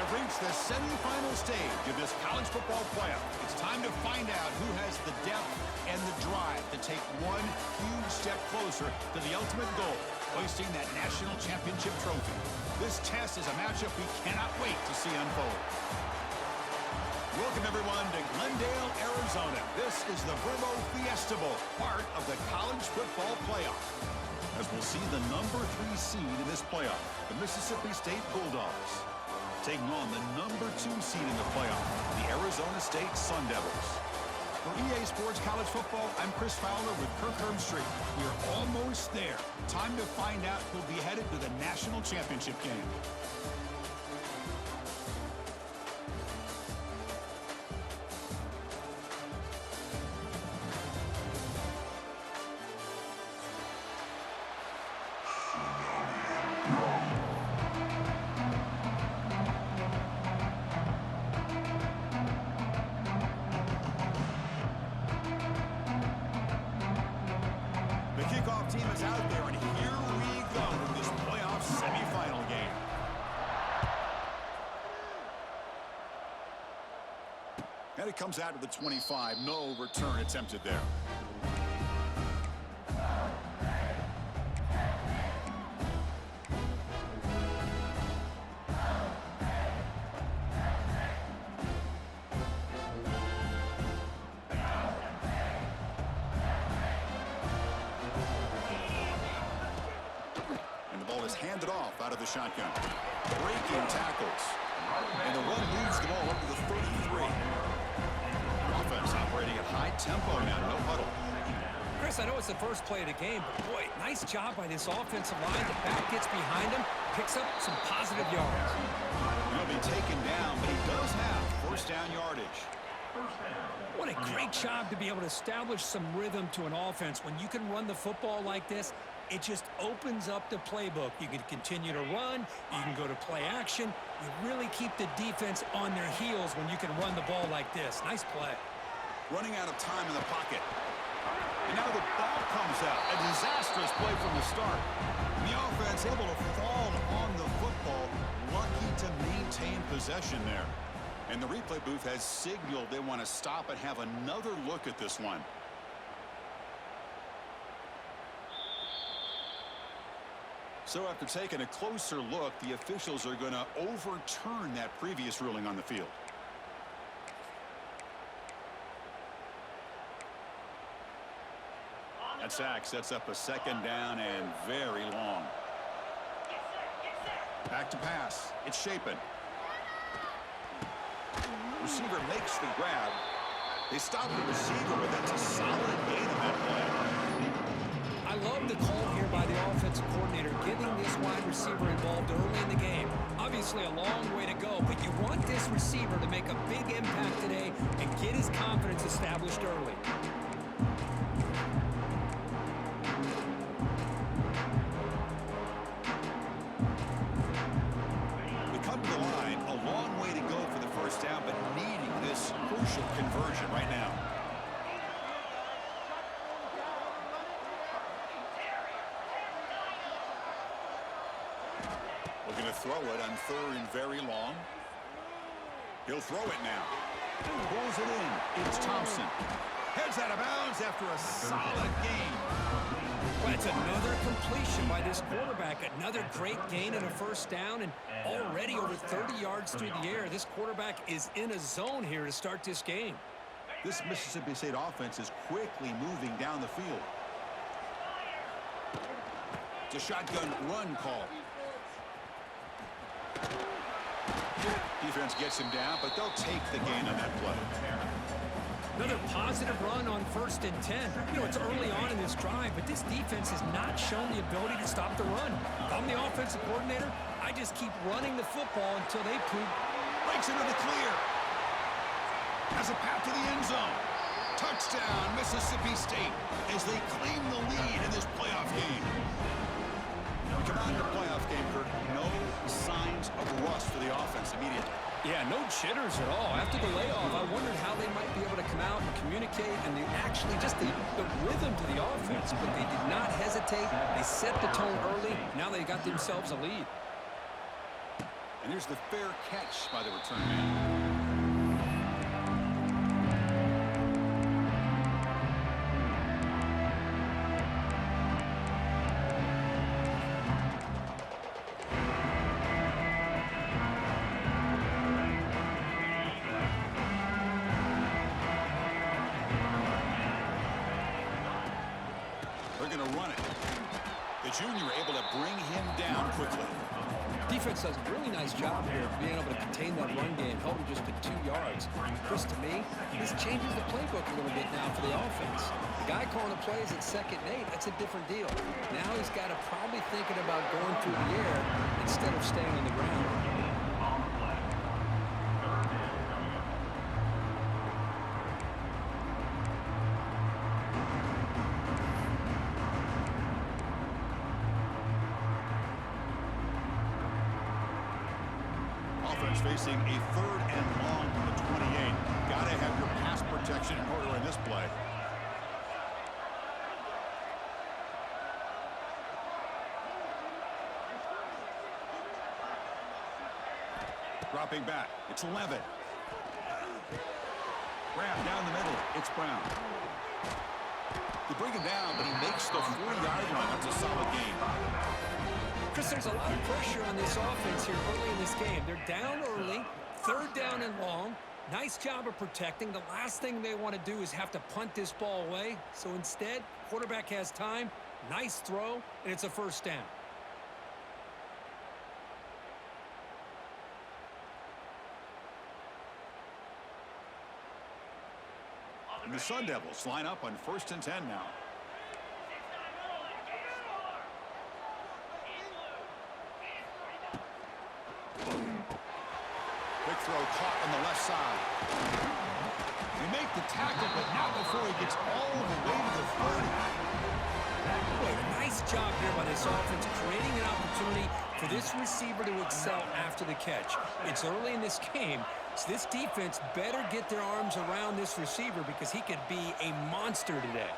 have reached the semifinal stage of this college football playoff. It's time to find out who has the depth and the drive to take one huge step closer to the ultimate goal, hoisting that national championship trophy. This test is a matchup we cannot wait to see unfold. Welcome, everyone, to Glendale, Arizona. This is the Vrbo Fiesta Bowl, part of the college football playoff. As we'll see the number 3 seed in this playoff, the Mississippi State Bulldogs, taking on the number 2 seed in the playoff, the Arizona State Sun Devils. For EA Sports College Football, I'm Chris Fowler with Kirk Herbstreit. We are almost there. Time to find out who'll be headed to the national championship game. Team is out there, and here we go in this playoff semifinal game. And it comes out to the 25. No return attempted there. Handed off out of the shotgun. Breaking tackles. And the run leads the ball up to the 33. Offense operating at high tempo now. No huddle. Chris, I know it's the first play of the game, but boy, nice job by this offensive line. The back gets behind him, picks up some positive yards. He'll be taken down, but he does have first down yardage. What a great job to be able to establish some rhythm to an offense. When you can run the football like this, it just opens up the playbook. You can continue to run. You can go to play action. You really keep the defense on their heels when you can run the ball like this. Nice play. Running out of time in the pocket. And now the ball comes out. A disastrous play from the start. And the offense able to fall on the football. Lucky to maintain possession there. And the replay booth has signaled they want to stop and have another look at this one. So after taking a closer look, the officials are going to overturn that previous ruling on the field. That sack sets up a second down and very long. Back to pass. It's Shapen. Receiver makes the grab. They stop the receiver, but that's a solid gain on that play. I love the call here by the offensive coordinator, getting this wide receiver involved early in the game. Obviously a long way to go, but you want this receiver to make a big impact today and get his confidence established early. We come to the line, a long way to go for the first down, but needing this crucial conversion right now. Going to throw it on third and very long. He'll throw it now. Pulls it in. It's Thompson. Heads out of bounds after a solid game. Well, it's another completion by this quarterback. Another great gain and a first down, and already over 30 yards through the air. This quarterback is in a zone here to start this game. This Mississippi State offense is quickly moving down the field. It's a shotgun run call. Defense gets him down, but they'll take the gain on that play. Another positive run on 1st and 10. You know, it's early on in this drive, but this defense has not shown the ability to stop the run. If I'm the offensive coordinator, I just keep running the football until they prove. Breaks into the clear. Has a path to the end zone. Touchdown, Mississippi State, as they claim the lead in this playoff game. We come on to the playoff game, Kirk. No signs of rust for the offense immediately. Yeah, no jitters at all. After the layoff, I wondered how they might be able to come out and communicate and actually just the rhythm to the offense. But they did not hesitate. They set the tone early. Now they got themselves a lead. And here's the fair catch by the return man. They're going to run it. The junior able to bring him down quickly. Defense does a really nice job here of being able to contain that run game, held him just to 2 yards. Chris, to me, this changes the playbook a little bit now for the offense. The guy calling the plays at 2nd and 8, that's a different deal. Now he's got to probably thinking about going through the air instead of staying on the ground. Offense facing a 3rd and long from the 28. Got to have your pass protection in order in this play. Dropping back. It's Levitt. Grab down the middle. It's Brown. They bring him down, but he makes the 40-yard line. That's a solid game. Chris, there's a lot of pressure on this offense here early in this game. They're down early, 3rd down and long. Nice job of protecting. The last thing they want to do is have to punt this ball away. So instead, quarterback has time, nice throw, and it's a 1st down. And the Sun Devils line up on 1st and 10 now. Quick throw caught on the left side. They make the tackle, but not before he gets all the way to the 30. Boy, nice job here by this offense, creating an opportunity for this receiver to excel after the catch. It's early in this game, so this defense better get their arms around this receiver because he could be a monster today.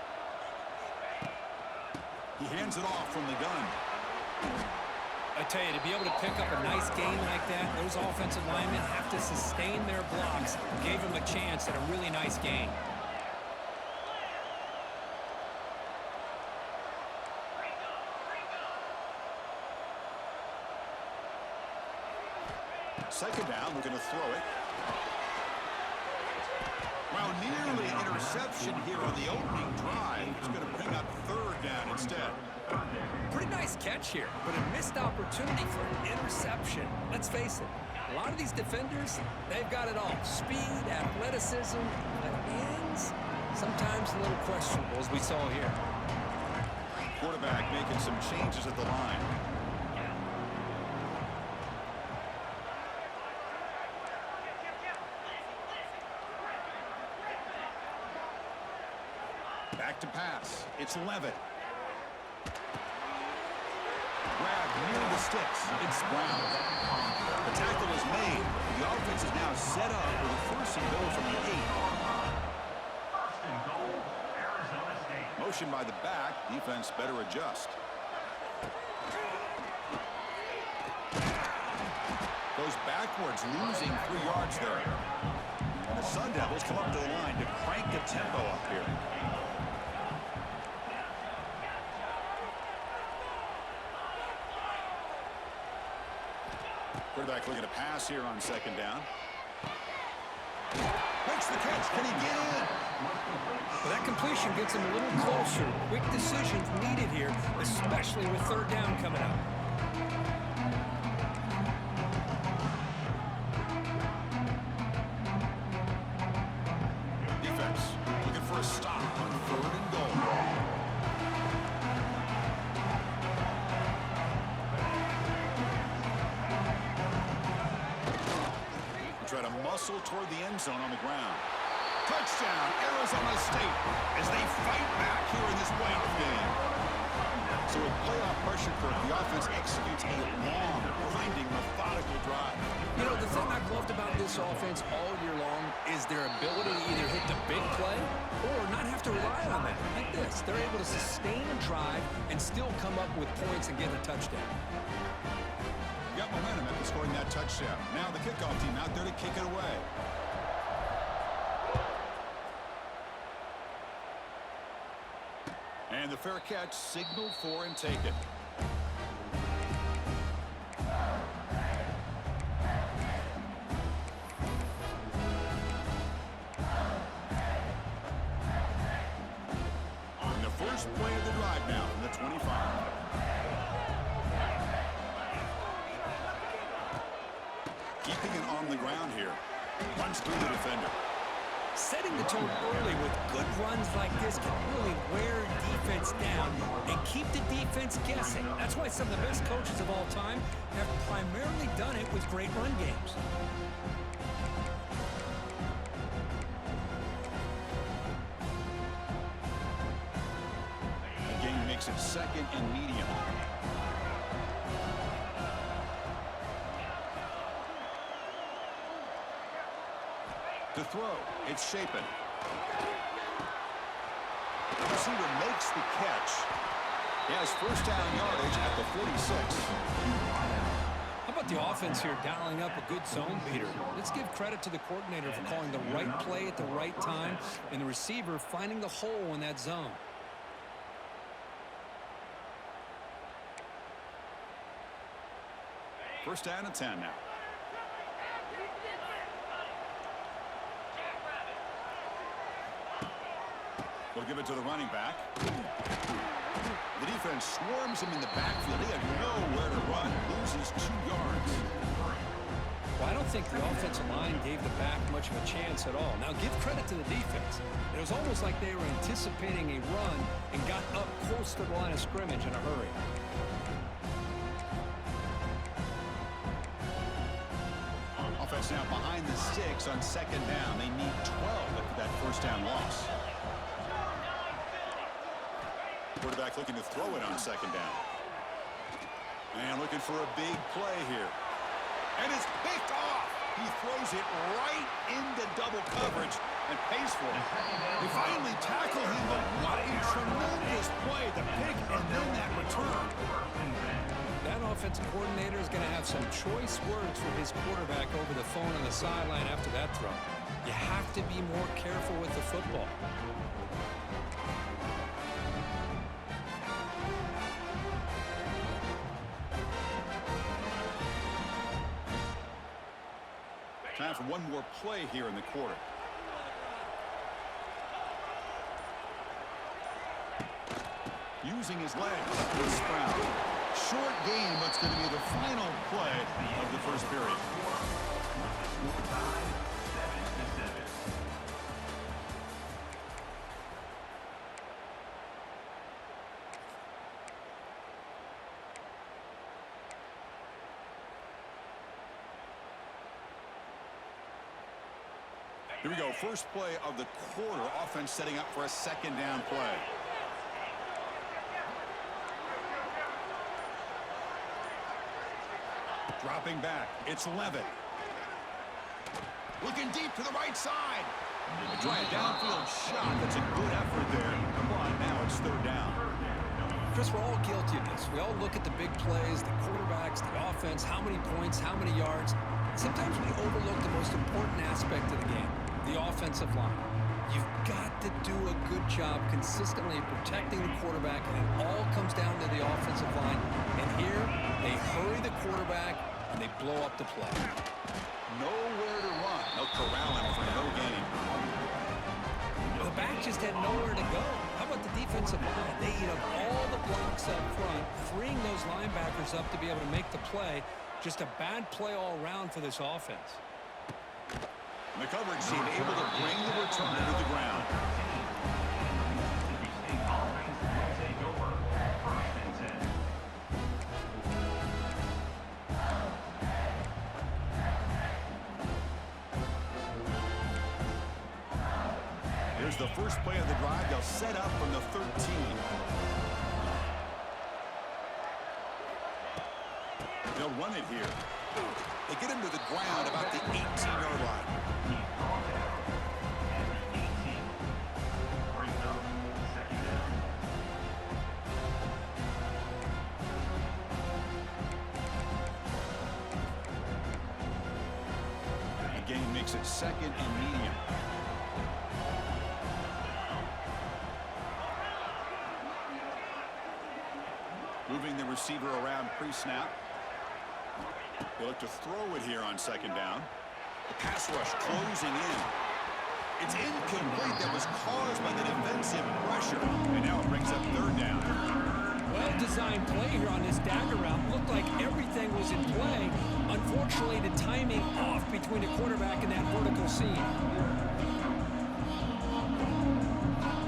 He hands it off from the gun. I tell you, to be able to pick up a nice game like that, those offensive linemen have to sustain their blocks. Gave him a chance at a really nice game. Second down, we're going to throw it. Well, nearly interception here on the opening drive. It's going to bring up 3rd down instead. Pretty nice catch here, but a missed opportunity for an interception. Let's face it, a lot of these defenders, they've got it all. Speed, athleticism, but hands, sometimes a little questionable, as we saw here. Quarterback making some changes at the line. Back to pass. It's Levitt. Grab near the sticks. It's Brown. The tackle is made. The offense is now set up with a 1st and goal from the 8. Motion by the back. Defense better adjust. Goes backwards, losing 3 yards there. And the Sun Devils come up to the line to crank the tempo up here. Quarterback looking to pass here on 2nd down. Makes the catch. Can he get in? Well, that completion gets him a little closer. Quick decisions needed here, especially with 3rd down coming up. Defense looking for a stop on 3rd and goal. Try to muscle toward the end zone on the ground. Touchdown, Arizona State, as they fight back here in this playoff game. So with playoff pressure, Kirk, the offense executes a long, grinding, methodical drive. You know, the thing I've loved about this offense all year long is their ability to either hit the big play or not have to rely on that. Like this, they're able to sustain a drive and still come up with points and get a touchdown. Got momentum after scoring that touchdown. touchdown. Now the kickoff team out there to kick it away. And the fair catch signaled for and taken. And the first play of the drive now from the 25. Keeping it on the ground here. Runs through the defender. Setting the tone early with good runs like this can really wear defense down and keep the defense guessing. That's why some of the best coaches of all time have primarily done it with great run games. The game makes it second and medium. To throw, it's Shapen. The receiver makes the catch. He has first down yardage at the 46. How about the offense here dialing up a good zone beater? Let's give credit to the coordinator for calling the right play at the right time and the receiver finding the hole in that zone. First down and 10 now. We'll give it to the running back. The defense swarms him in the backfield. He had nowhere to run. Loses 2 yards. Well, I don't think the offensive line gave the back much of a chance at all. Now, give credit to the defense. It was almost like they were anticipating a run and got up close to the line of scrimmage in a hurry. Offense now behind the 6 on second down. They need 12 after that first down loss. Quarterback looking to throw it on second down. And looking for a big play here. And it's picked off. He throws it right into double coverage and pays for it. They finally tackle him, but what a tremendous play. The pick and then that return. That offensive coordinator is going to have some choice words for his quarterback over the phone on the sideline after that throw. You have to be more careful with the football. Time for one more play here in the quarter. Using his legs. This Brown. Short game, but it's going to be the final play of the first period. Here we go. First play of the quarter. Offense setting up for a second down play. Dropping back. It's Levitt. Looking deep to the right side. They try a downfield shot. That's a good effort there. Come on, now it's third down. Chris, we're all guilty of this. We all look at the big plays, the quarterbacks, the offense, how many points, how many yards. Sometimes we overlook the most important aspect of the game, the offensive line. You've got to do a good job consistently protecting the quarterback, and it all comes down to the offensive line. And here, they hurry the quarterback, and they blow up the play. Nowhere to run. They'll corral him for no gain. The back just had nowhere to go. How about the defensive line? They eat up all the blocks up front, freeing those linebackers up to be able to make the play. Just a bad play all around for this offense. The coverage team able to bring the return to the ground. Here's the first play of the drive. They'll set up from the 13. They'll run it here. They get him to the ground about the 18-yard line. makes it 2nd and medium. Moving the receiver around pre-snap. They look to throw it here on 2nd down. The pass rush closing in. It's incomplete. That was caused by the defensive pressure. And now it brings up 3rd down. Well-designed play here on this dagger route. Looked like everything was in play. Unfortunately, the timing off between the quarterback and that vertical seam.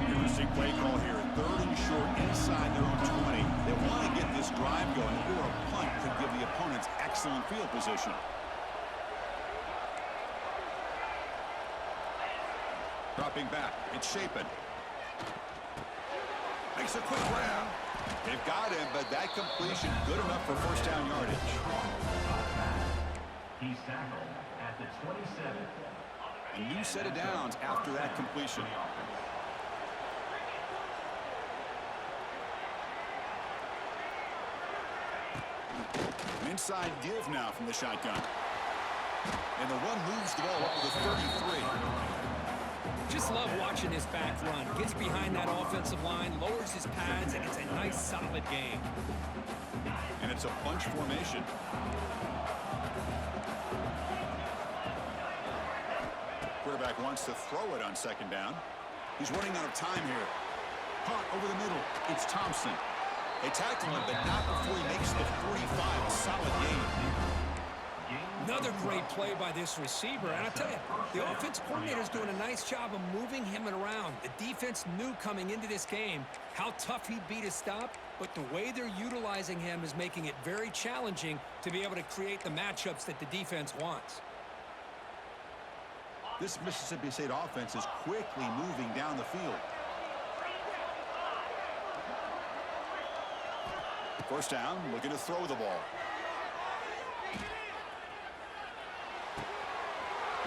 Interesting play call here. 3rd and short inside their own 20. They want to get this drive going, or a punt could give the opponents excellent field position. Dropping back. It's Shapen. Makes a quick grab. They've got him, but that completion good enough for 1st down yardage. He's tackled at the 27. A new set of downs after that completion. An inside give now from the shotgun. And the one moves the ball up to the 33. Just love watching this back run. Gets behind that offensive line, lowers his pads, and it's a nice, solid game. And it's a bunch formation. Quarterback wants to throw it on 2nd down. He's running out of time here. Caught over the middle. It's Thompson. They tackle him, but not before he makes the 45. A solid game. Another great play by this receiver. And I tell you, the offense coordinator is doing a nice job of moving him around. The defense knew coming into this game how tough he'd be to stop, but the way they're utilizing him is making it very challenging to be able to create the matchups that the defense wants. This Mississippi State offense is quickly moving down the field. 1st down, looking to throw the ball.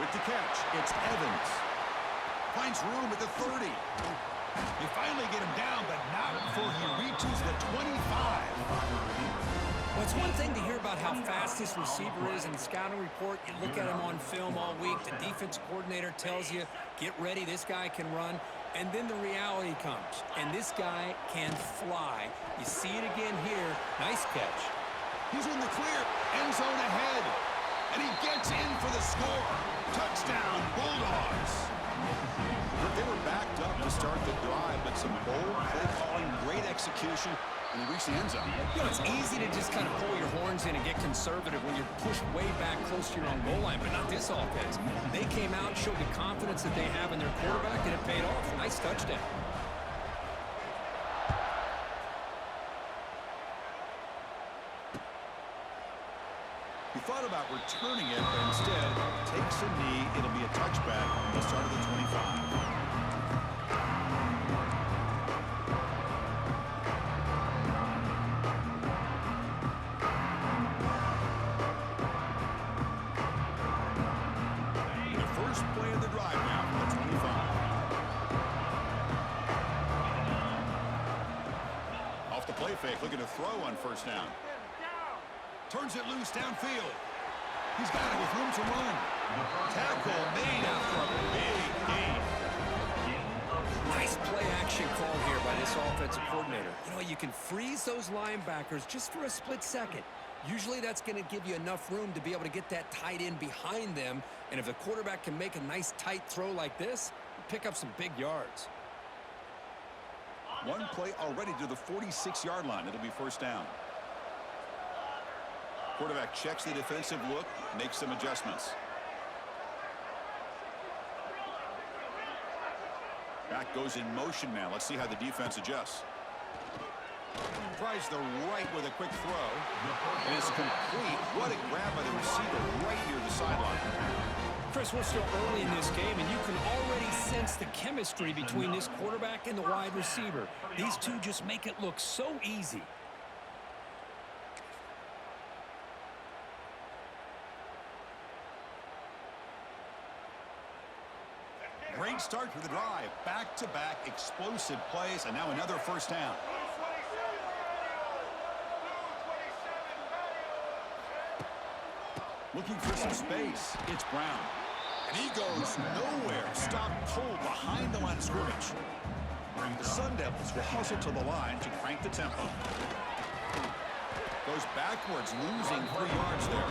With the catch, it's Evans. Finds room at the 30. They finally get him down, but not before he reaches the 25. Well, it's one thing to hear about how fast this receiver is in the scouting report. You look at him on film all week. The defense coordinator tells you, get ready, this guy can run. And then the reality comes, and this guy can fly. You see it again here. Nice catch. He's in the clear. End zone ahead. And he gets in for the score. Touchdown, Bulldogs. They were backed up to start the drive, but some bold play calling, great execution, and they reach the end zone. You know, it's easy to just kind of pull your horns in and get conservative when you're pushed way back close to your own goal line, but not this offense. They came out, showed the confidence that they have in their quarterback, and it paid off. Nice touchdown. He thought about returning it, but instead takes a knee. It'll be a touchback on the start of the 25. Fake, looking to throw on 1st down. Turns it loose downfield. He's got it with room to run. Tackle made after a big gain. Nice play action call here by this offensive coordinator. You know, you can freeze those linebackers just for a split second. Usually that's going to give you enough room to be able to get that tight end behind them. And if the quarterback can make a nice tight throw like this, pick up some big yards. One play already to the 46-yard line. It'll be 1st down. Quarterback checks the defensive look, makes some adjustments. Back goes in motion now. Let's see how the defense adjusts. Tries the right with a quick throw. And it's complete. What a grab by the receiver right near the sideline. Chris, we're still early in this game, and you can already sense the chemistry between this quarterback and the wide receiver. These two just make it look so easy. Great start to the drive. Back-to-back explosive plays, and now another 1st down. Looking for some space. It's Brown. And he goes nowhere. Stopped cold behind the line of scrimmage. The Sun Devils will hustle to the line to crank the tempo. Goes backwards, losing 3 yards there.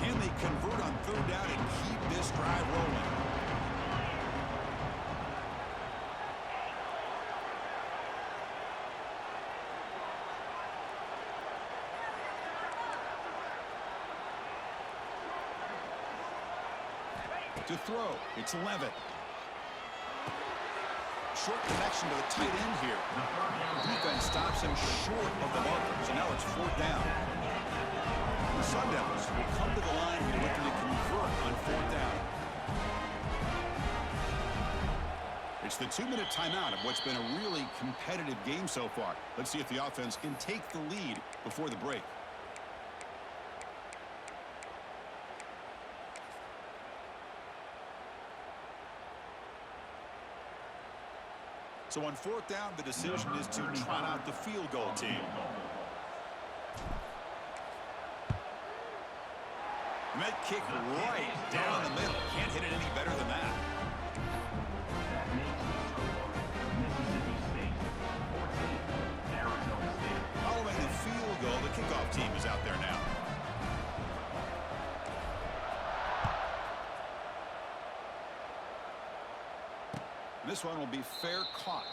Can they convert on 3rd down and keep this drive rolling? To throw, it's Levitt. Short connection to the tight end here. Defense stops him short of the marker, so now it's 4th down. The Sun Devils will come to the line here looking to convert on 4th down. It's the 2-minute timeout of what's been a really competitive game so far. Let's see if the offense can take the lead before the break. So on 4th down, the decision is to trot out the field goal team. And that kick right down the middle. Can't hit it any better than that. Mississippi State 14, Arizona State. Following the field goal, the kickoff team is out there now. This one will be fair caught.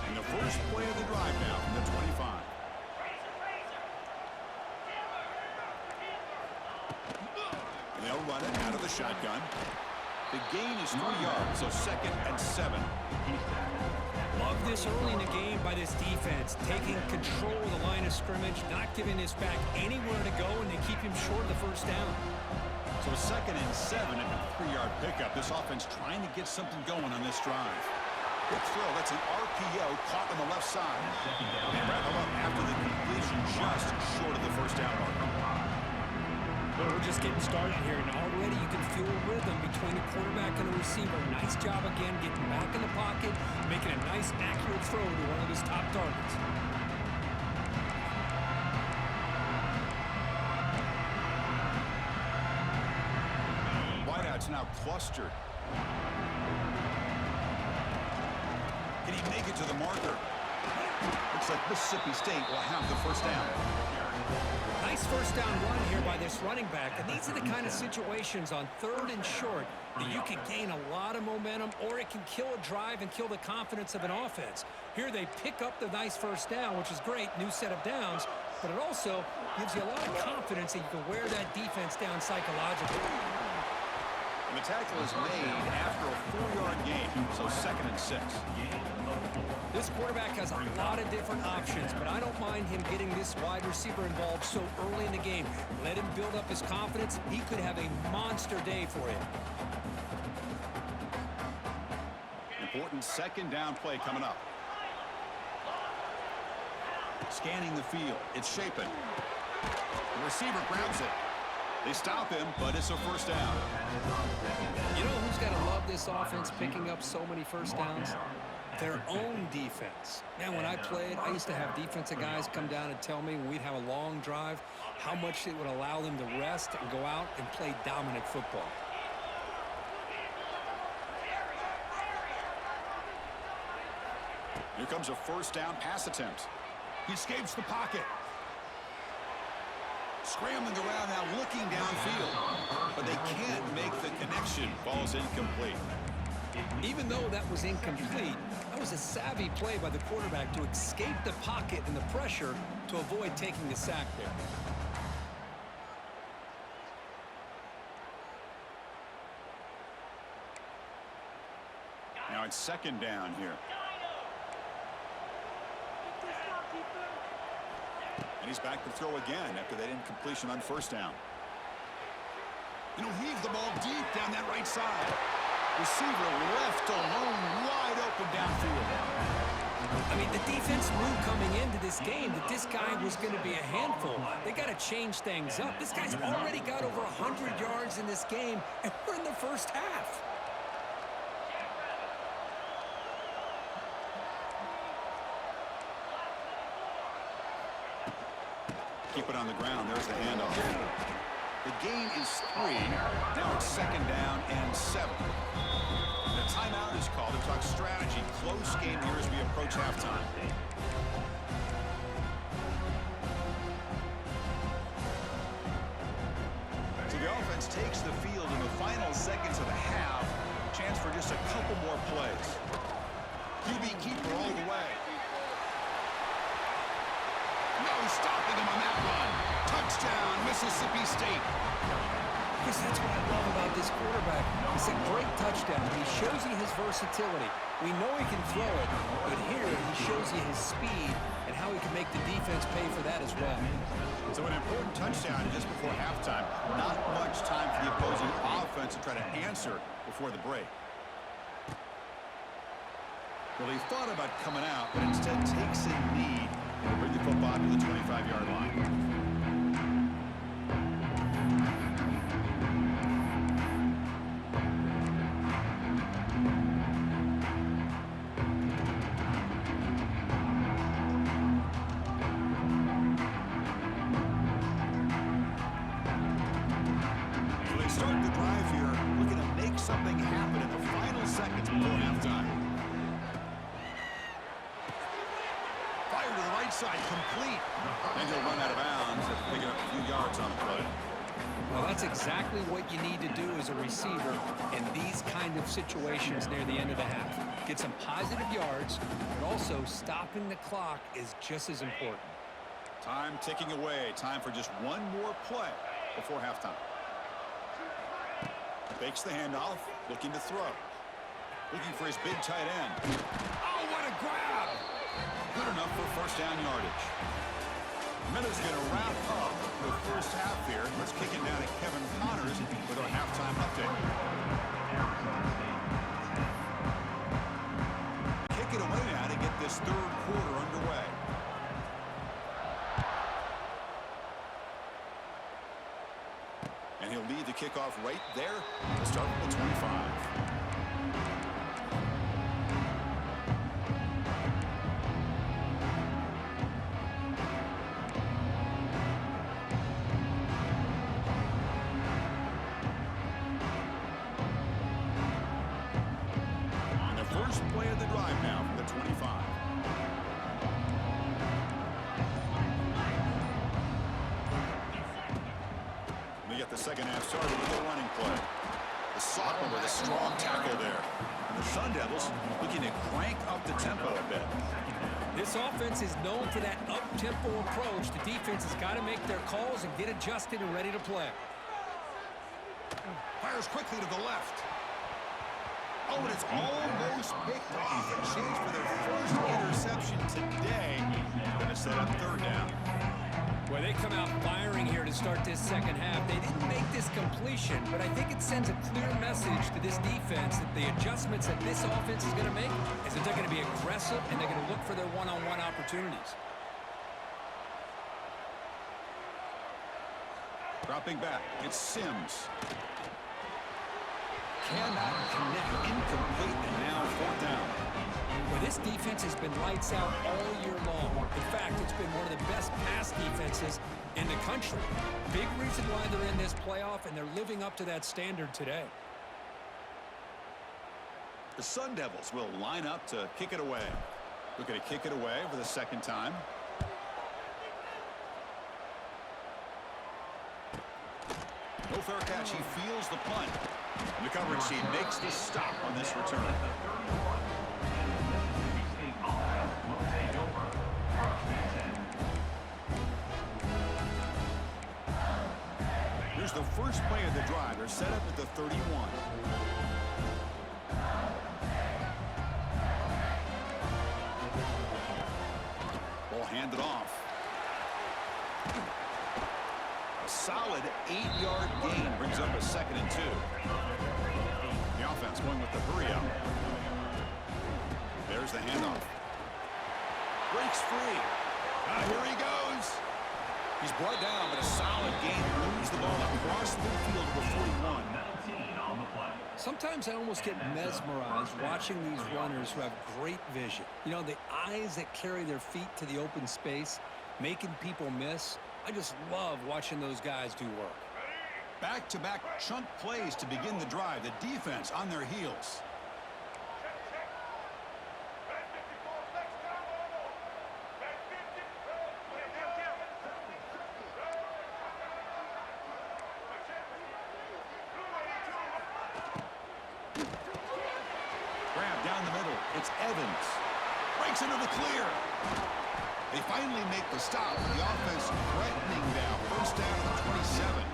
And the first play of the drive now from the 25. And they'll run it out of the shotgun. The gain is 3 yards, so 2nd and 7. Love this early in the game by this defense, taking control of the line of scrimmage, not giving this back anywhere to go, and they keep him short of the 1st down. So 2nd and 7 and a 3-yard pickup. This offense trying to get something going on this drive. Good throw. That's an RPO caught on the left side. They wrap him up after the completion just short of the 1st down marker. Well, we're just getting started here, and already you can feel a rhythm between the quarterback and the receiver. Nice job again getting back in the pocket, making a nice, accurate throw to one of his top targets. Wideout's now clustered. Can he make it to the marker? Looks like Mississippi State will have the 1st down. Nice 1st down run here by this running back. And these are the kind of situations on 3rd and short that you can gain a lot of momentum, or it can kill a drive and kill the confidence of an offense. Here they pick up the nice 1st down, which is great, new set of downs, but it also gives you a lot of confidence that you can wear that defense down psychologically. And the tackle is made after a 4-yard gain, so 2nd and 6. This quarterback has a lot of different options, but I don't mind him getting this wide receiver involved so early in the game. Let him build up his confidence. He could have a monster day for you. Important 2nd down play coming up. Scanning the field. It's Shapen. The receiver grabs it. They stop him, but it's a 1st down. You know who's got to love this offense picking up so many 1st downs? Their own defense. Man, when I played, I used to have defensive guys come down and tell me when we'd have a long drive how much it would allow them to rest and go out and play dominant football. Here comes a 1st down pass attempt. He escapes the pocket. Scrambling around now, looking downfield. But they can't make the connection. Ball's incomplete. Even though that was incomplete, that was a savvy play by the quarterback to escape the pocket and the pressure to avoid taking the sack there. Now it's 2nd down here. And he's back to throw again after that incompletion on 1st down. And he'll heave the ball deep down that right side. Receiver left alone, wide open downfield. I mean, the defense knew coming into this game that this guy was going to be a handful. They got to change things up. This guy's already got over 100 yards in this game, and we're in the first half. Keep it on the ground. There's the handoff. The gain is 3. Now it's 2nd down and 7. The timeout is called to talk strategy. Close game here as we approach halftime. So the offense takes the field in the final seconds of the half. Chance for just a couple more plays. QB keeper all the way. No stopping him on that run. Touchdown, Mississippi State. Because that's what I love about this quarterback. It's a great touchdown. He shows you his versatility. We know he can throw it, but here he shows you his speed and how he can make the defense pay for that as well. So an important touchdown just before halftime. Not much time for the opposing offense to try to answer before the break. Well, he thought about coming out, but instead takes a knee and bring the football to the 25-yard line. Something happened in the final seconds before halftime. Fire to the right side, complete. And he'll run out of bounds after picking up a few yards on the play. Well, that's exactly what you need to do as a receiver in these kind of situations near the end of the half. Get some positive yards, but also stopping the clock is just as important. Time ticking away. Time for just one more play before halftime. Fakes the handoff, looking to throw. Looking for his big tight end. Oh, what a grab! Good enough for first down yardage. Minute's going to wrap up the first half here. Let's kick it down to Kevin Connors with our halftime update. Kick it away now to get this third quarter underway. And he'll lead the kickoff right there to start with the 25. On the first play of the drive now from the 25. The second half started with a running play. The sophomore with a strong tackle there. And the Sun Devils looking to crank up the tempo a bit. This offense is known for that up-tempo approach. The defense has got to make their calls and get adjusted and ready to play. Fires quickly to the left. Oh, and it's almost picked off. A chance for their first interception today. Going to set up third down. Well, they come out firing here to start this second half. They didn't make this completion, but I think it sends a clear message to this defense that the adjustments that this offense is going to make is that they're going to be aggressive and they're going to look for their one-on-one opportunities. Dropping back, it's Sims. Cannot connect, incomplete, and now fourth down. Well, this defense has been lights out all year long. In fact, it's been one of the best pass defenses in the country. Big reason why they're in this playoff, and they're living up to that standard today. The Sun Devils will line up to kick it away. Looking to kick it away for the second time. No fair catch. He feels the punt. And the coverage team makes the stop on this return. Here's the first play of the drive. They're set up at the 31. Ball handed off. A solid 8-yard gain brings up a 2nd and 2. The offense going with the hurry up. There's the handoff. Breaks free. Here he goes. He's brought down, but a solid gain. Moves the ball across the field to the 41. Sometimes I almost get mesmerized watching these runners who have great vision. You know, the eyes that carry their feet to the open space, making people miss. I just love watching those guys do work. Back-to-back chunk plays to begin the drive. The defense on their heels. Grab down the middle. It's Evans. Breaks into the clear. They finally make the stop. The offense threatening now. First down at the 27.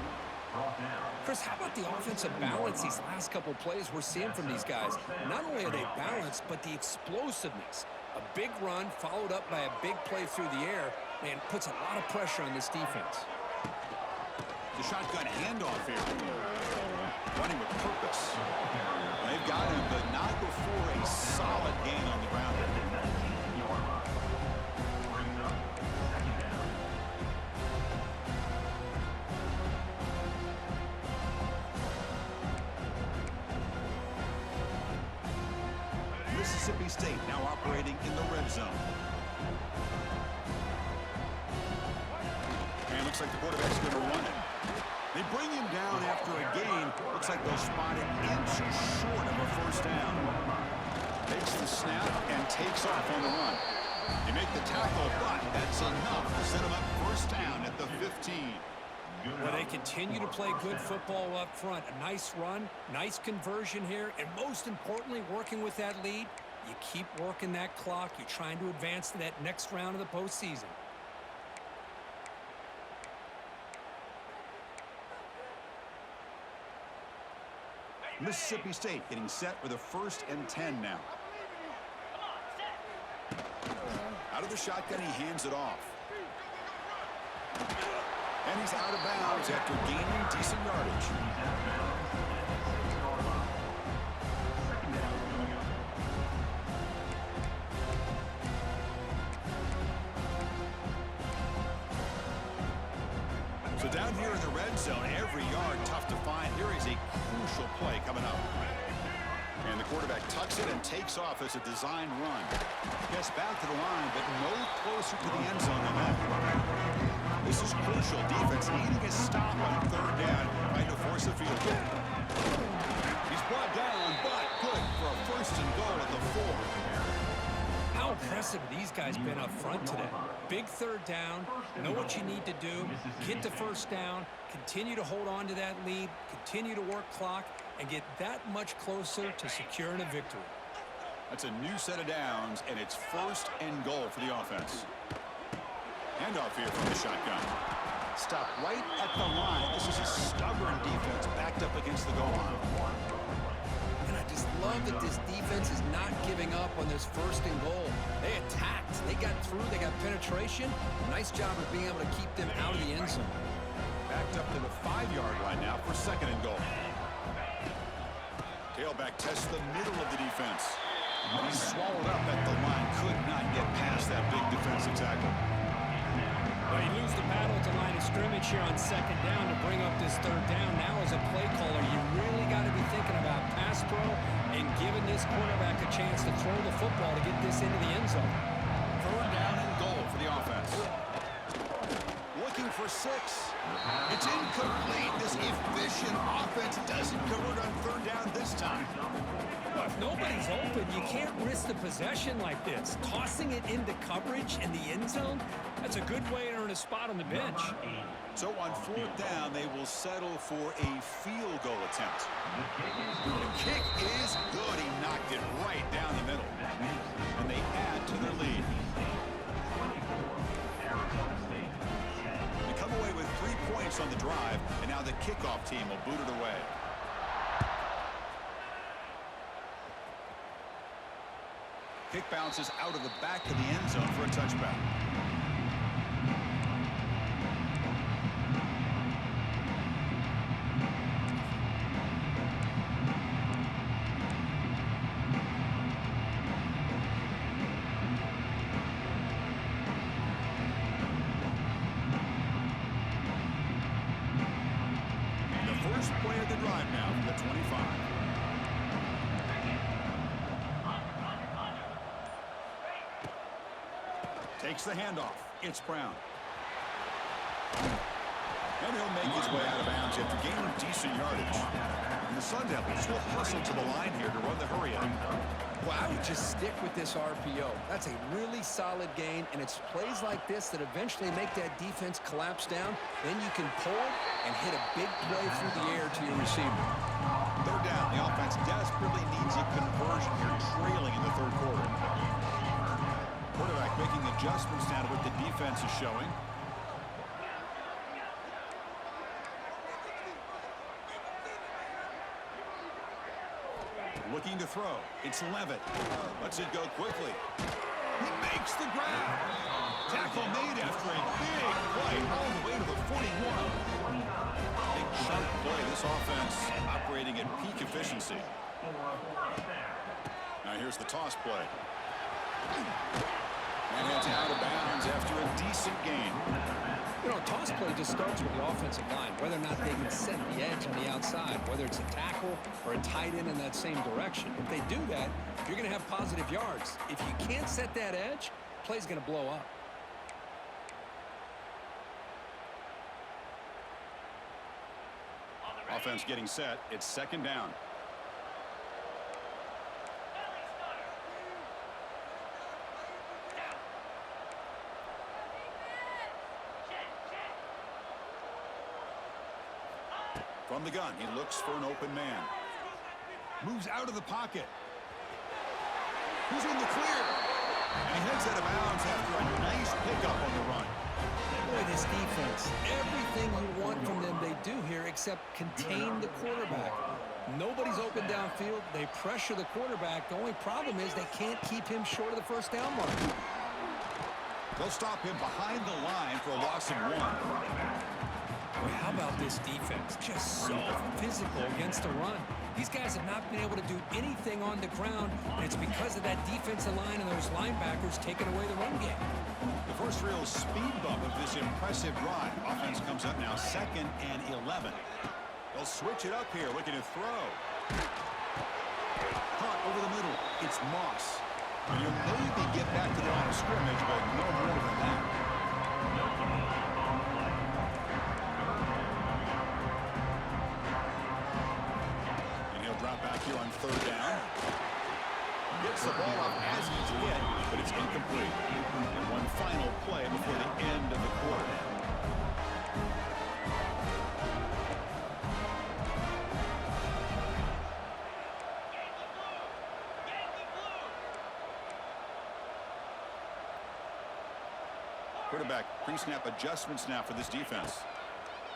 Chris, how about the offensive balance these last couple plays we're seeing from these guys? Not only are they balanced, but the explosiveness. A big run followed up by a big play through the air, and puts a lot of pressure on this defense. The shotgun handoff here. Running with purpose. They've got him, but not before a solid gain on the ground. Mississippi State now operating in the red zone. And looks like the quarterback's going to run it. They bring him down after a gain. Looks like they'll spot it inch short of a first down. Takes the snap and takes off on the run. They make the tackle, but that's enough to set him up first down at the 15. Well, they continue to play good football up front. A nice run, nice conversion here, and most importantly, working with that lead, you keep working that clock. You're trying to advance to that next round of the postseason. Mississippi State getting set with a 1st and 10 now. Out of the shotgun, he hands it off. And he's out of bounds after gaining decent yardage. So down here in the red zone, every yard tough to find. Here is a crucial play coming up. And the quarterback tucks it and takes off as a designed run. Gets back to the line, but no closer to the end zone than that. This is crucial. Defense needing a stop on 3rd down, trying to force a field goal. He's brought down, but good for a 1st and goal at the 4. How impressive have these guys been up front today? Big 3rd down, know what you need to do, get the first down, continue to hold on to that lead, continue to work clock, and get that much closer to securing a victory. That's a new set of downs, and it's 1st and goal for the offense. Handoff here from the shotgun. Stop right at the line. This is a stubborn defense backed up against the goal line. And I just love that this defense is not giving up on this 1st and goal. They attacked. They got through. They got penetration. Nice job of being able to keep them out of the end zone. Backed up to the 5-yard line now for 2nd and goal. Tailback tests the middle of the defense. He's swallowed up at the line. Could not get past that big defensive tackle. Well, you lose the battle at the line of scrimmage here on 2nd down to bring up this 3rd down. Now as a play caller, you really got to be thinking about pass pro and giving this quarterback a chance to throw the football to get this into the end zone. 3rd down and goal for the offense. Looking for 6. It's incomplete. This efficient offense doesn't convert on 3rd down this time. Well, if nobody's open, you can't risk the possession like this. Tossing it into coverage in the end zone, that's a good way to earn a spot on the bench. So on 4th down, they will settle for a field goal attempt. The kick is good. He knocked it right down the middle. And they add to their lead. They come away with 3 points on the drive, and now the kickoff team will boot it away. Kick bounces out of the back of the end zone for a touchback. underway of the drive now from the 25. Takes the handoff. It's Brown. And he'll make his way out of bounds after gaining decent yardage. And the Sun Devils will hustle to the line here to run the hurry up. Well, I would just stick with this RPO. That's a really solid gain, and it's plays like this that eventually make that defense collapse down. Then you can pull and hit a big play through the air to your receiver. Third down. The offense desperately needs a conversion here, trailing in the third quarter. Quarterback making adjustments now to what the defense is showing. Looking to throw. It's Levitt. Lets it go quickly. He makes the grab. Tackle made after a big play all the way to the 41. Big chunk play. This offense operating at peak efficiency. Now here's the toss play. And it's out of bounds after a decent gain. You know, a toss play just starts with the offensive line, whether or not they can set the edge on the outside, whether it's a tackle or a tight end in that same direction. If they do that, you're going to have positive yards. If you can't set that edge, play's going to blow up. Offense getting set. It's second down. From the gun, he looks for an open man. Moves out of the pocket. Who's in the clear? And he heads out of bounds after a nice pickup on the run. Boy, this defense, everything you want from them they do here except contain the quarterback. Nobody's open downfield. They pressure the quarterback. The only problem is they can't keep him short of the first down mark. They'll stop him behind the line for a loss of 1. Boy, how about this defense? Just so physical against the run. These guys have not been able to do anything on the ground, and it's because of that defensive line and those linebackers taking away the run game. The first real speed bump of this impressive drive. Offense comes up now 2nd and 11. They'll switch it up here, looking to throw. Caught over the middle. It's Moss. And you'll maybe get back to the line of scrimmage, but no more than that. Drop back here on third down. Gets the ball up as he's hit, but it's incomplete. And one final play before the end of the quarter. Quarterback pre-snap adjustments now for this defense.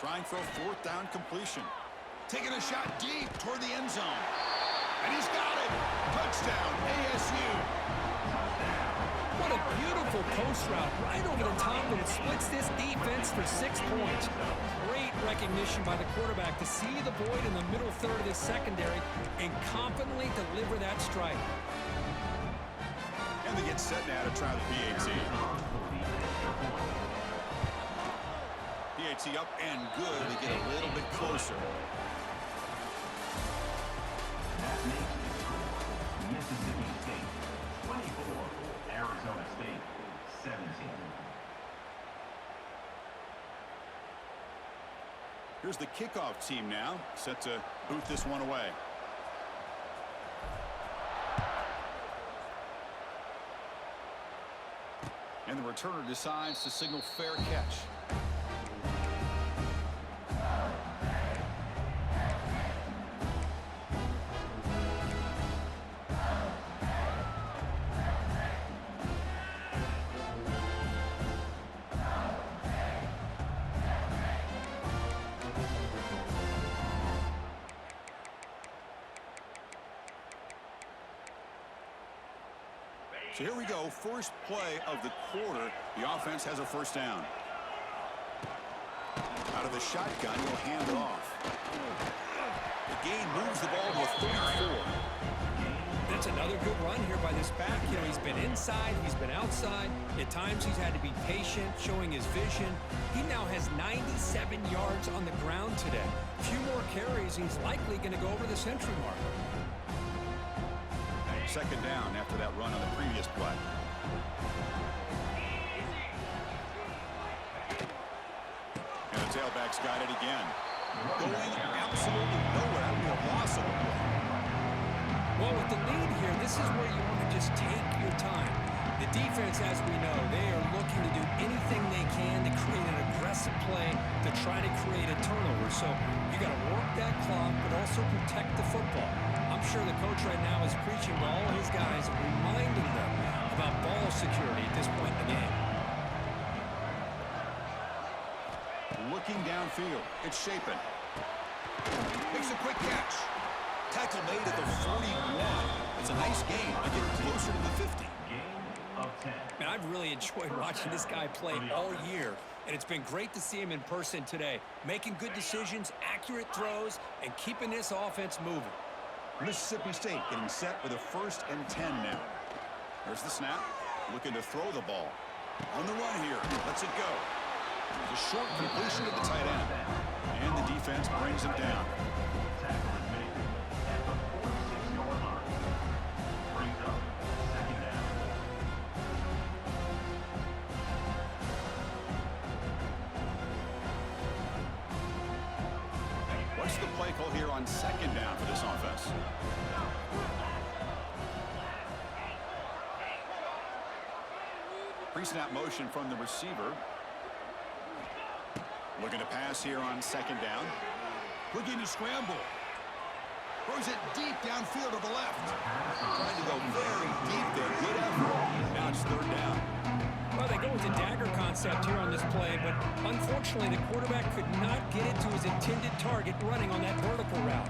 Trying for a fourth down completion. Taking a shot deep toward the end zone. And he's got it. Touchdown, ASU. What a beautiful post route right over the top, and it splits this defense for 6 points. Great recognition by the quarterback to see the void in the middle third of this secondary and confidently deliver that strike. And they get set now to try the PAT. PAT up and good to get a little bit closer. That makes the score Mississippi State 24, Arizona State 17. Here's the kickoff team now, set to boot this one away. And the returner decides to signal fair catch. So here we go, first play of the quarter. The offense has a first down. Out of the shotgun, he'll hand it off. The gain moves the ball to a 34. That's another good run here by this back. You know, he's been inside, he's been outside. At times he's had to be patient, showing his vision. He now has 97 yards on the ground today. A few more carries, he's likely going to go over the century mark. Second down after that run on the previous play. And the tailback's got it again. Going absolutely nowhere. That would be a loss of a play. Well, with the lead here, this is where you want to just take your time. The defense, as we know, they are looking to do anything they can to create an aggressive play to try to create a turnover. So you got to work that clock, but also protect the football. I'm sure the coach right now is preaching to all his guys, reminding them about ball security at this point in the game. Looking downfield. It's Shapen. Makes a quick catch. Tackle made at the 41. It's a nice gain. I get closer to the 50. Man, I've really enjoyed watching this guy play all year, and it's been great to see him in person today, making good decisions, accurate throws, and keeping this offense moving. Mississippi State getting set with a 1st and 10 now. There's the snap. Looking to throw the ball. On the run here. Lets it go. The short completion to the tight end. And the defense brings him down. What's the play call here on 2nd down for this offense? Pre-snap motion from the receiver. Looking to pass here on 2nd down. Looking to scramble. Throws it deep downfield to the left. Trying to go very deep there. Good effort. Now it's 3rd down. Well, they go with the dagger concept here on this play, but unfortunately the quarterback could not get it to his intended target running on that vertical route.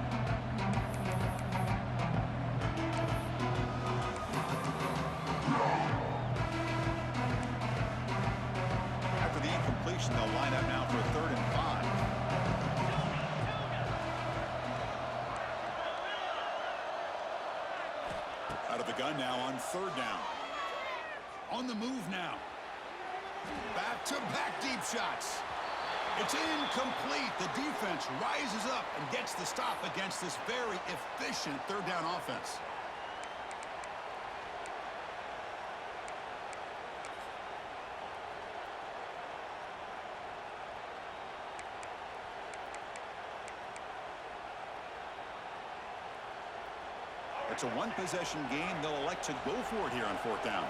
After the incompletion, they'll line up now for a 3rd and 5. Out of the gun now on 3rd down. On the move now. Back-to-back deep shots. It's incomplete. The defense rises up and gets the stop against this very efficient 3rd down offense. It's a one-possession game. They'll elect to go for it here on 4th down.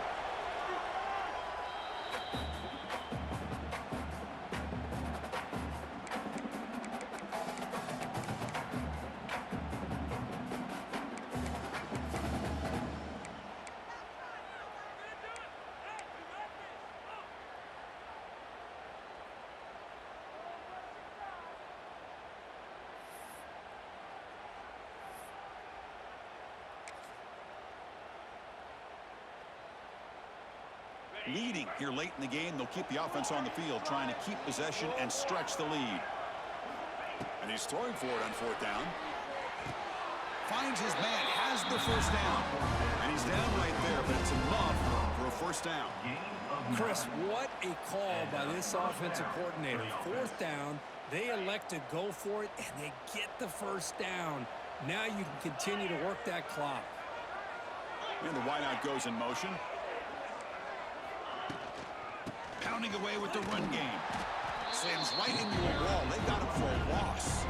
Leading here late in the game, they'll keep the offense on the field, trying to keep possession and stretch the lead. And he's throwing for it on 4th down. Finds his man, has the 1st down. And he's down right there, but it's enough for a 1st down. Chris, what a call by this offensive coordinator. 4th down, they elect to go for it, and they get the 1st down. Now you can continue to work that clock. And the wideout goes in motion. Pounding away with the run game. Slams right into a wall. They got him for a loss.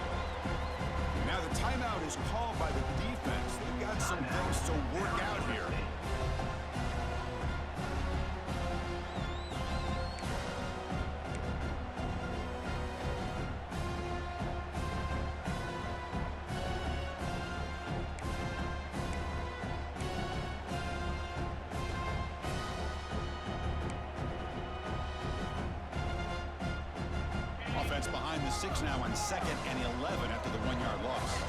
Now the timeout is called by the defense. They've got some things to work out here. Behind the 6 now on 2nd and 11 after the 1-yard loss.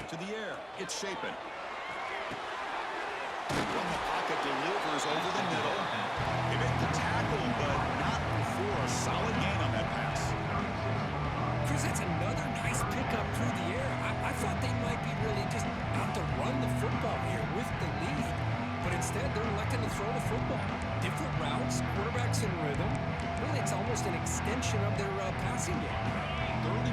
To the air, it's Shapen. From the pocket, delivers over the middle. They make the tackle, but not before a solid gain on that pass. Chris, that's another nice pickup through the air. I thought they might be really just out to run the football here with the lead. But instead, they're electing to throw the football. Different routes, quarterbacks in rhythm. Really, it's almost an extension of their passing game. 3rd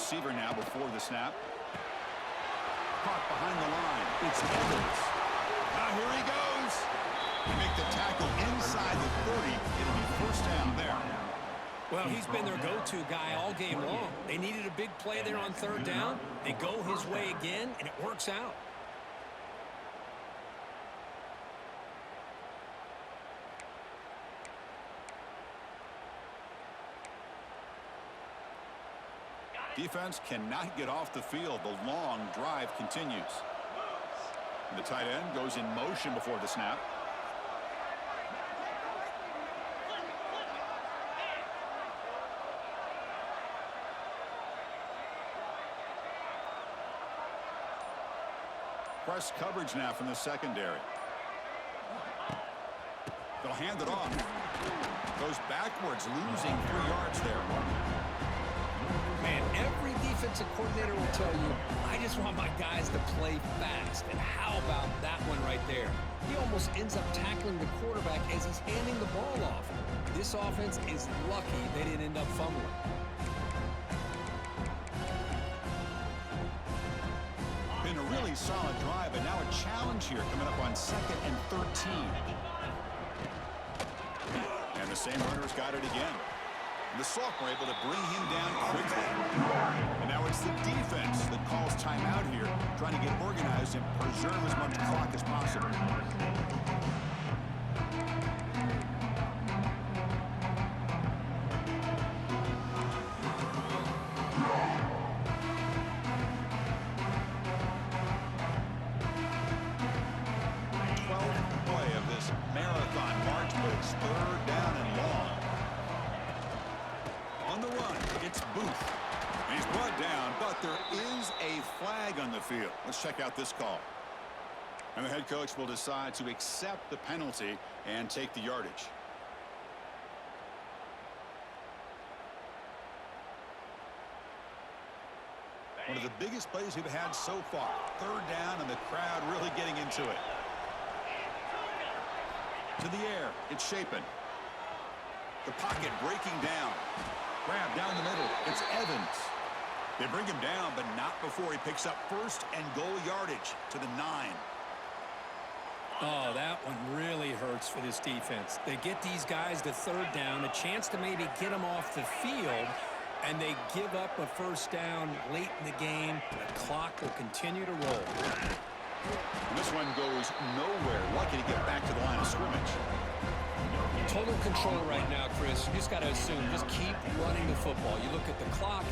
receiver now before the snap. Caught behind the line. It's Evans. Now here he goes. They make the tackle inside the 30. It'll be first down there. Well, he's been their go-to guy all game long. They needed a big play there on third down. They go his way again, and it works out. Defense cannot get off the field. The long drive continues. And the tight end goes in motion before the snap. Press coverage now from the secondary. They'll hand it off. Goes backwards, losing 3 yards there. Man, every defensive coordinator will tell you, I just want my guys to play fast. And how about that one right there? He almost ends up tackling the quarterback as he's handing the ball off. This offense is lucky they didn't end up fumbling. Been a really solid drive, but now a challenge here coming up on 2nd and 13. And the same runners got it again. The sophomore able to bring him down quickly. And now it's the defense that calls timeout here, trying to get organized and preserve as much clock as possible. Field. Let's check out this call. And the head coach will decide to accept the penalty and take the yardage. One of the biggest plays we've had so far. Third down and the crowd really getting into it. To the air. It's Shapen. The pocket breaking down. Grab down the middle. It's Evans. They bring him down, but not before he picks up first and goal yardage to the 9. Oh, that one really hurts for this defense. They get these guys to third down, a chance to maybe get them off the field, and they give up a first down late in the game. The clock will continue to roll. And this one goes nowhere. Lucky to get back to the line of scrimmage. Total control right now, Chris. You just got to assume, just keep running the football. You look at the clock,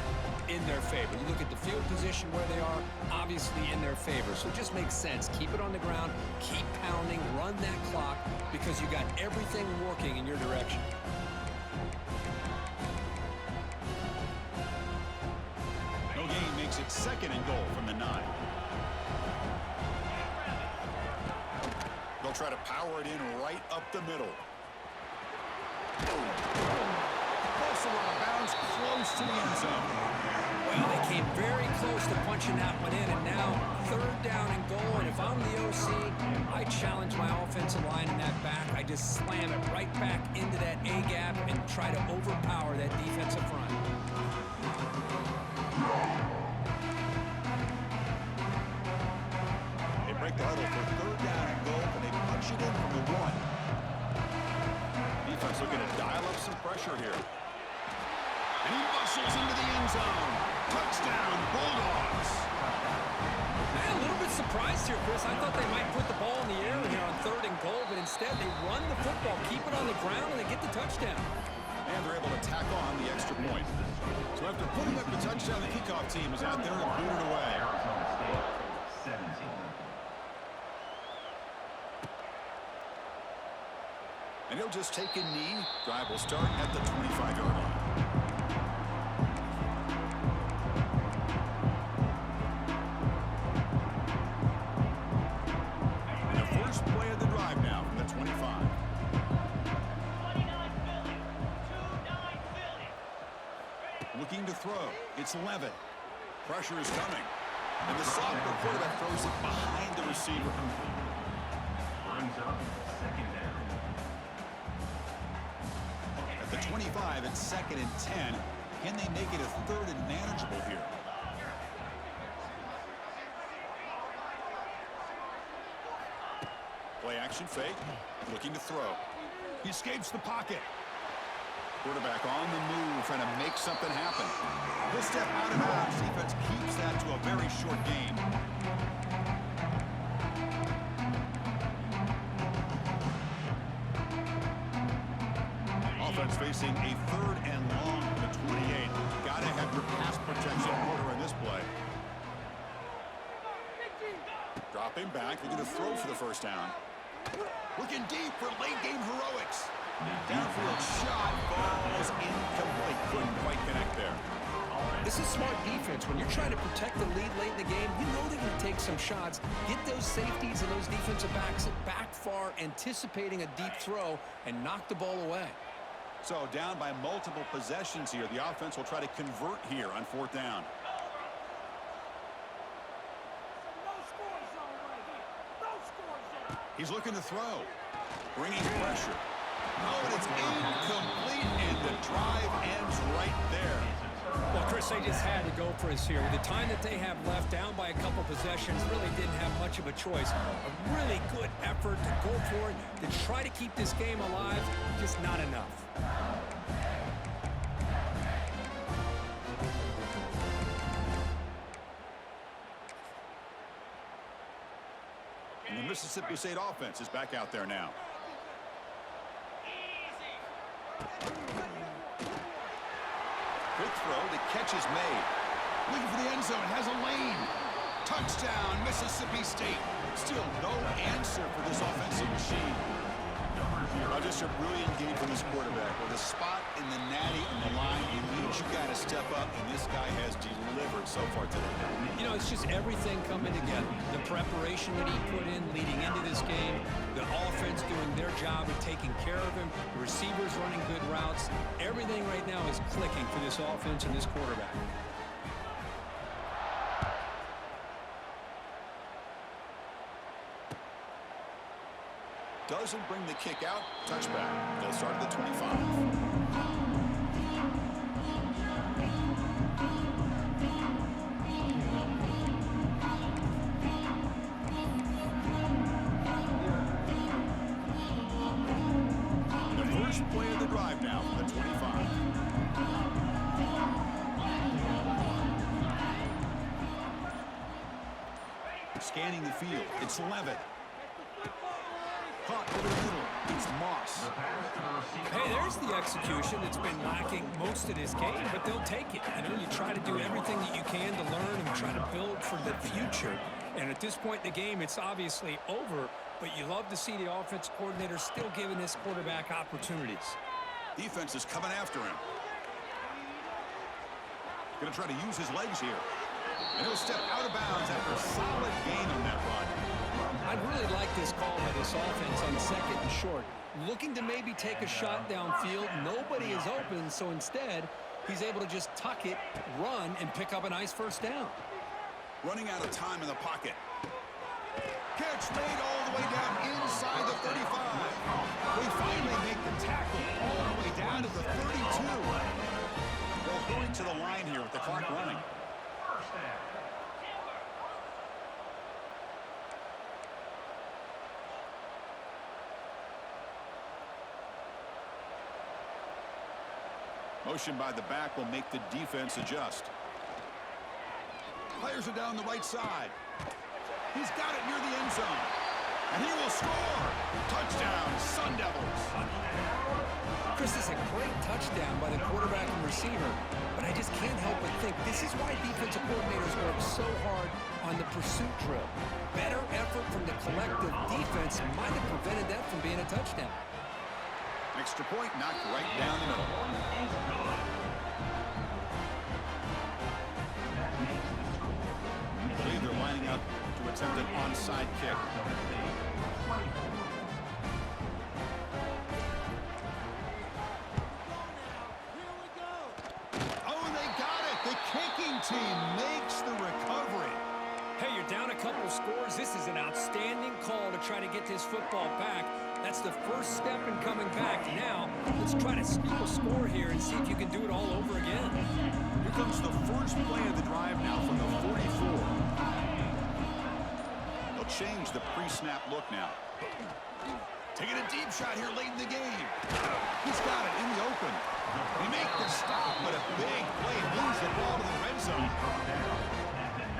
in their favor. You look at the field position where they are, obviously in their favor. So it just makes sense. Keep it on the ground, keep pounding, run that clock, because you got everything working in your direction. No gain makes it 2nd and goal from the 9. They'll try to power it in right up the middle. Also out of bounds, close to the end zone. Well, they came very close to punching that one in, and now third down and goal. And if I'm the OC, I challenge my offensive line in that back. I just slam it right back into that A-gap and try to overpower that defensive front. They break the huddle for third down and goal, and they punch it in from the 1. Defense looking to dial up some pressure here. And he muscles into the end zone. Touchdown, Bulldogs. Man, a little bit surprised here, Chris. I thought they might put the ball in the air here on third and goal, but instead they run the football, keep it on the ground, and they get the touchdown. And they're able to tack on the extra point. So after putting up the touchdown, the kickoff team is out there and booted away. Arizona State, 17. And he'll just take a knee. Drive will start at the 25-yard line. And the first play of the drive now from the 25. Looking to throw. It's Levin. Pressure is coming. And the sophomore quarterback throws it behind the receiver. Brings up 2nd down. At the 25, it's 2nd and 10. Can they make it a 3rd and manageable here? Play action fake. Looking to throw. He escapes the pocket. Quarterback on the move, trying to make something happen. He'll step out of bounds. Defense keeps that to a very short gain. Offense facing a 3rd and long to the 28. Gotta have your pass protection quarter in this play. Dropping back, they're going to throw for the first down. Looking deep for late game heroics. Downfield shot falls incomplete. Couldn't quite connect there. This is smart defense. When you're trying to protect the lead late in the game, you know they're going to take some shots. Get those safeties and those defensive backs back far, anticipating a deep throw, and knock the ball away. So down by multiple possessions here. The offense will try to convert here on 4th down. He's looking to throw. Bringing pressure. Oh, and it's incomplete, and the drive ends right there. Well, Chris, they just had to go for us here. With the time that they have left, down by a couple possessions, really didn't have much of a choice. A really good effort to go for it, to try to keep this game alive, just not enough. And the Mississippi State offense is back out there now. Quick throw, the catch is made. Looking for the end zone, has a lane. Touchdown, Mississippi State. Still no answer for this offensive machine. Just a brilliant game from this quarterback. With a spot in the natty and the line, you got to step up, and this guy has delivered so far today. You know, it's just everything coming together. The preparation that he put in leading into this game, the offense doing their job of taking care of him, the receivers running good routes. Everything right now is clicking for this offense and this quarterback. Doesn't bring the kick out. Touchback. They'll start at the 25. Play of the drive now from the 25. Scanning the field. It's Levitt. Caught over the middle. It's Moss. Hey, there's the execution that's been lacking most of this game, but they'll take it. You know, you try to do everything that you can to learn and try to build for the future. And at this point in the game, it's obviously over, but you love to see the offense coordinator still giving this quarterback opportunities. Defense is coming after him. Going to try to use his legs here. And he'll step out of bounds after a solid gain on that run. I'd really like this call by this offense on 2nd and short. Looking to maybe take a shot downfield. Nobody is open, so instead, he's able to just tuck it, run, and pick up a nice first down. Running out of time in the pocket. Catch made all the way down inside the 35. They finally make the tackle all the way down to the 32. They'll hurry to the line here with the clock running. Motion by the back will make the defense adjust. Players are down the right side. He's got it near the end zone. And he will score. Touchdown, Sun Devils. Chris, this is a great touchdown by the quarterback and receiver, but I just can't help but think this is why defensive coordinators work so hard on the pursuit drill. Better effort from the collective defense might have prevented that from being a touchdown. Extra point knocked right down the middle. I believe they're lining up to attempt an onside kick. Oh, they got it. The kicking team makes the recovery. Hey, you're down a couple scores. This is an outstanding call to try to get this football back. That's the first step in coming back. Now, let's try to steal a score here and see if you can do it all over again. Here comes the first play of the drive now from the 44. They'll change the pre-snap look now. Taking a deep shot here late in the game. He's got it in the open. They make the stop, but a big play moves the ball to the red zone.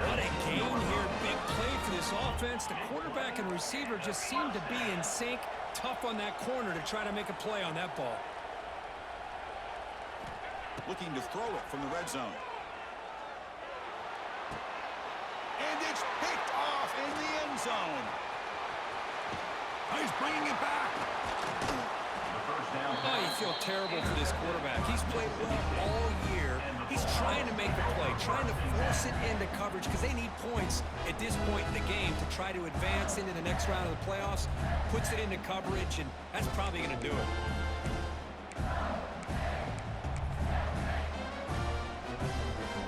What a game here. Big play for this offense. The quarterback and receiver just seemed to be in sync. Tough on that corner to try to make a play on that ball. Looking to throw it from the red zone. And it's picked off in the end zone. He's bringing it back. Oh, you feel terrible for this quarterback. He's played well all year. He's trying to make the play, trying to force it into coverage because they need points at this point in the game to try to advance into the next round of the playoffs. Puts it into coverage, and that's probably going to do it.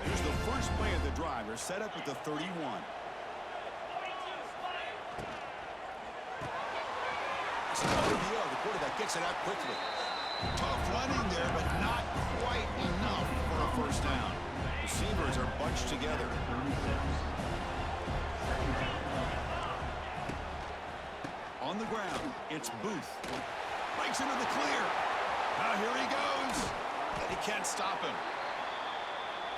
Here's the first play of the drive. They're set up at the 31. The quarterback gets it out quickly. Tough running there, but not quite enough for a first down. Receivers are bunched together. On the ground, it's Booth. Breaks into the clear. Now here he goes. He can't stop him.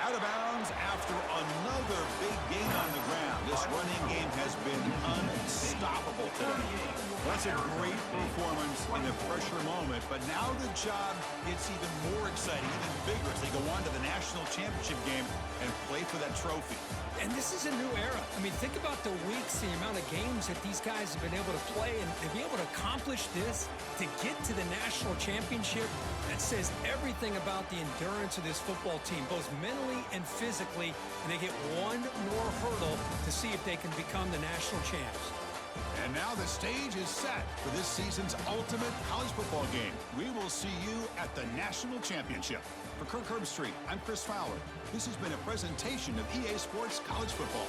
Out of bounds after another big gain on the ground. This running game has been unstoppable today. That's a great performance in the pressure moment, but now the job gets even more exciting, even bigger as they go on to the national championship game and play for that trophy. And this is a new era. I mean, think about the weeks, the amount of games that these guys have been able to play, and to be able to accomplish this, to get to the national championship, that says everything about the endurance of this football team, both mentally and physically, and they get one more hurdle to see if they can become the national champs. And now the stage is set for this season's ultimate college football game. We will see you at the national championship. For Kirk Herbstreit, I'm Chris Fowler. This has been a presentation of EA Sports College Football.